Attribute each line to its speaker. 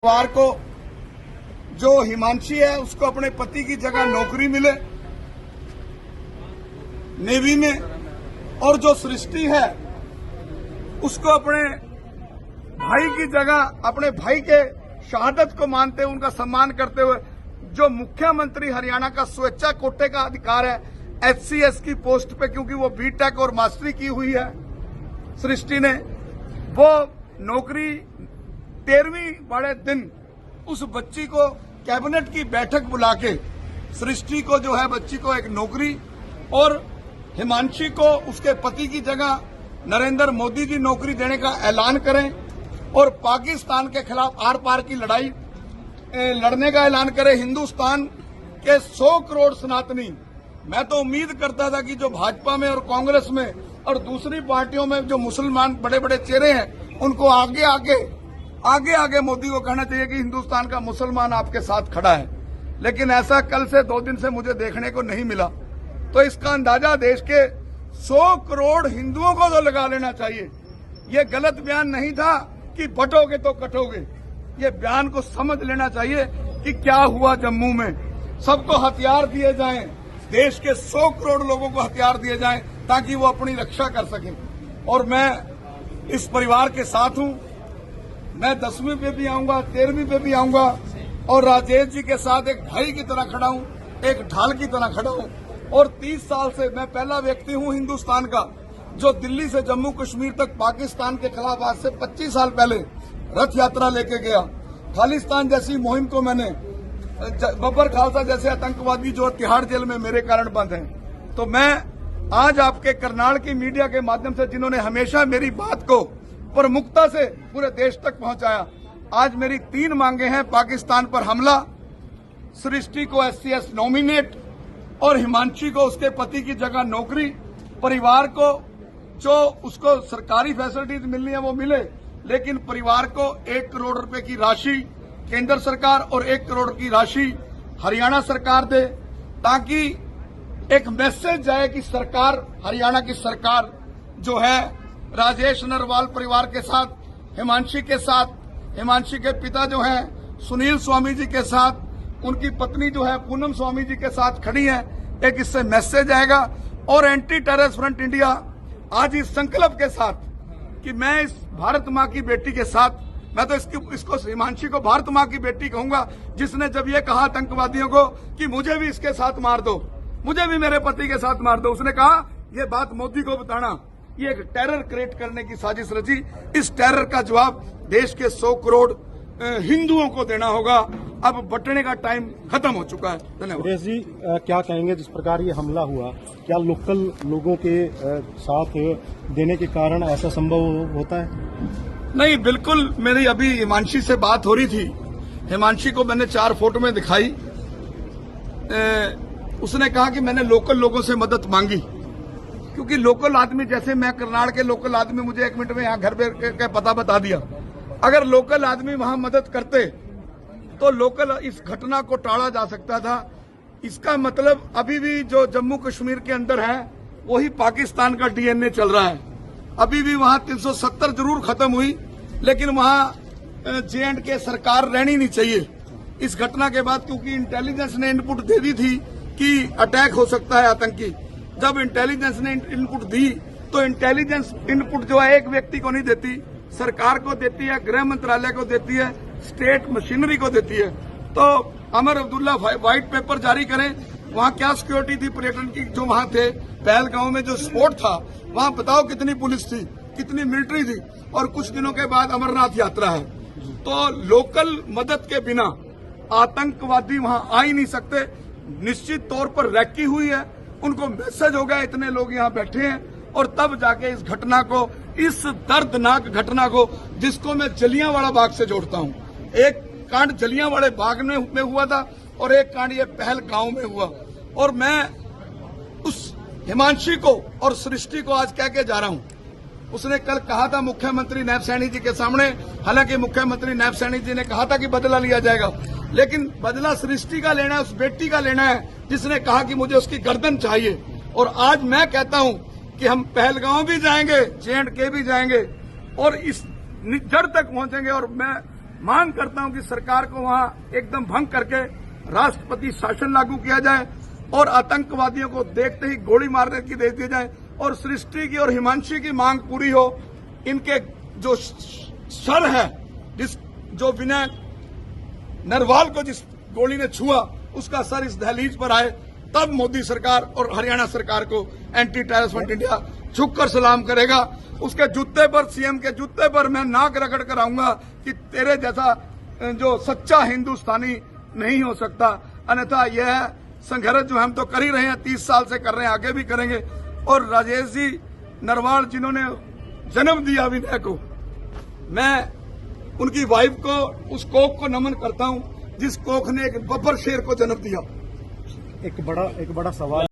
Speaker 1: परिवार को जो हिमांशी है उसको अपने पति की जगह नौकरी मिले नेवी में, और जो सृष्टि है उसको अपने भाई की जगह अपने भाई के शहादत को मानते हुए उनका सम्मान करते हुए जो मुख्यमंत्री हरियाणा का स्वेच्छा कोटे का अधिकार है HCS की पोस्ट पे, क्योंकि वो बीटेक और मास्टरी की हुई है सृष्टि ने, वो नौकरी 13वीं बड़े दिन उस बच्ची को कैबिनेट की बैठक बुला के सृष्टि को जो है बच्ची को एक नौकरी और हिमांशी को उसके पति की जगह नरेंद्र मोदी जी नौकरी देने का ऐलान करें और पाकिस्तान के खिलाफ आर पार की लड़ाई लड़ने का ऐलान करें। हिंदुस्तान के 100 करोड़ सनातनी, मैं तो उम्मीद करता था कि जो भाजपा में और कांग्रेस में और दूसरी पार्टियों में जो मुसलमान बड़े बड़े चेहरे हैं उनको आगे मोदी को कहना चाहिए कि हिंदुस्तान का मुसलमान आपके साथ खड़ा है, लेकिन ऐसा कल से 2 दिन से मुझे देखने को नहीं मिला। तो इसका अंदाजा देश के 100 करोड़ हिंदुओं को तो लगा लेना चाहिए। ये गलत बयान नहीं था कि बटोगे तो कटोगे, ये बयान को समझ लेना चाहिए कि क्या हुआ जम्मू में। सबको हथियार दिए जाएं, देश के 100 करोड़ लोगों को हथियार दिए जाएं ताकि वो अपनी रक्षा कर सकें। और मैं इस परिवार के साथ हूं, मैं 10वीं पे भी आऊंगा, 13वीं पे भी आऊंगा और राजेश जी के साथ एक भाई की तरह खड़ा हूं, एक ढाल की तरह खड़ा हूं। और 30 साल से मैं पहला व्यक्ति हूं हिंदुस्तान का जो दिल्ली से जम्मू कश्मीर तक पाकिस्तान के खिलाफ आज से 25 साल पहले रथ यात्रा लेके गया। खालिस्तान जैसी मुहिम को मैंने, बब्बर खालसा जैसे आतंकवादी जो तिहाड़ जेल में मेरे कारण बंद हैं, तो मैं आज आपके करनाल की मीडिया के माध्यम से जिन्होंने हमेशा मेरी बात को प्रमुखता से पूरे देश तक पहुंचाया, आज मेरी 3 मांगे हैं। पाकिस्तान पर हमला, सृष्टि को HCS नॉमिनेट और हिमांशी को उसके पति की जगह नौकरी, परिवार को जो उसको सरकारी फैसिलिटीज मिलनी है वो मिले, लेकिन परिवार को 1 करोड़ रुपए की राशि केंद्र सरकार और 1 करोड़ की राशि हरियाणा सरकार दे, ताकि एक मैसेज जाए कि सरकार, हरियाणा की सरकार जो है राजेश नरवाल परिवार के साथ, हिमांशी के साथ, हिमांशी के पिता जो हैं सुनील स्वामी जी के साथ, उनकी पत्नी जो है पूनम स्वामी जी के साथ खड़ी है। एक इससे मैसेज आएगा। और एंटी टेररिस्ट फ्रंट इंडिया आज इस संकल्प के साथ कि मैं इस भारत माँ की बेटी के साथ, मैं तो इसको हिमांशी को भारत माँ की बेटी कहूंगा, जिसने जब ये कहा आतंकवादियों को कि मुझे भी इसके साथ मार दो, मुझे भी मेरे पति के साथ मार दो, उसने कहा ये बात मोदी को बताना, ये एक टेरर क्रिएट करने की साजिश रची। इस टेरर का जवाब देश के 100 करोड़ हिंदुओं को देना होगा। अब बटने का टाइम खत्म हो चुका है। धन्यवाद।
Speaker 2: सुरेश जी, क्या कहेंगे जिस प्रकार ये हमला हुआ, क्या लोकल लोगों के साथ देने के कारण ऐसा संभव होता है?
Speaker 1: नहीं, बिल्कुल। मेरी अभी हिमांशी से बात हो रही थी, हिमांशी को मैंने 4 फोटो में दिखाई, उसने कहा कि मैंने लोकल लोगों से मदद मांगी, क्योंकि लोकल आदमी, जैसे मैं करनाल के लोकल आदमी, मुझे 1 मिनट में यहाँ घर का पता बता दिया। अगर लोकल आदमी वहां मदद करते तो लोकल इस घटना को टाला जा सकता था। इसका मतलब अभी भी जो जम्मू कश्मीर के अंदर है वही पाकिस्तान का DNA चल रहा है। अभी भी वहां 370 जरूर खत्म हुई, लेकिन वहां J&K सरकार रहनी नहीं चाहिए इस घटना के बाद, क्योंकि इंटेलिजेंस ने इनपुट दे दी थी कि अटैक हो सकता है आतंकी। जब इंटेलिजेंस ने इनपुट दी तो इंटेलिजेंस इनपुट जो है एक व्यक्ति को नहीं देती, सरकार को देती है, गृह मंत्रालय को देती है, स्टेट मशीनरी को देती है। तो अमर अब्दुल्ला व्हाइट पेपर जारी करें, वहां क्या सिक्योरिटी थी पर्यटन की, जो वहां थे पहलगांव में जो स्पॉट था वहां बताओ कितनी पुलिस थी, कितनी मिलिट्री थी। और कुछ दिनों के बाद अमरनाथ यात्रा है, तो लोकल मदद के बिना आतंकवादी वहां आ ही नहीं सकते। निश्चित तौर पर रैकी हुई है, उनको मैसेज हो गया इतने लोग यहाँ बैठे हैं, और तब जाके इस घटना को, इस दर्दनाक घटना को, जिसको मैं जलियांवाला बाग से जोड़ता हूँ। एक कांड जलियांवाला बाग में हुआ था और एक कांड ये पहलगांव में हुआ। और मैं उस हिमांशी को और सृष्टि को आज कह के जा रहा हूँ, उसने कल कहा था मुख्यमंत्री नायब सैनी जी के सामने, हालांकि मुख्यमंत्री नायब सैनी जी ने कहा था कि बदला लिया जाएगा, लेकिन बदला सृष्टि का लेना है, उस बेटी का लेना है जिसने कहा कि मुझे उसकी गर्दन चाहिए। और आज मैं कहता हूं कि हम पहलगांव भी जाएंगे, J&K भी जाएंगे और इस जड़ तक पहुंचेंगे। और मैं मांग करता हूं कि सरकार को वहां एकदम भंग करके राष्ट्रपति शासन लागू किया जाए और आतंकवादियों को देखते ही गोली मारने की दे दी जाए और सृष्टि की और हिमांशी की मांग पूरी हो। इनके जो सर है, जो विनय नरवाल को जिस गोली ने छुआ उसका सर इस दहलीज पर आए, तब मोदी सरकार और हरियाणा सरकार को एंटी टेररिस्ट फ्रंट इंडिया झुककर सलाम करेगा। उसके जूते पर, सीएम के जूते पर मैं नाक रगड़ कर आऊंगा कि तेरे जैसा जो सच्चा हिंदुस्तानी नहीं हो सकता। अन्यथा यह संघर्ष जो हम तो कर ही रहे हैं, 30 साल से कर रहे हैं, आगे भी करेंगे। और राजेश जी नरवाल जिन्होंने जन्म दिया विनय को, मैं उनकी वाइफ को, उस कोख को नमन करता हूं जिस कोख ने एक बब्बर शेर को जन्म दिया।
Speaker 2: एक बड़ा सवाल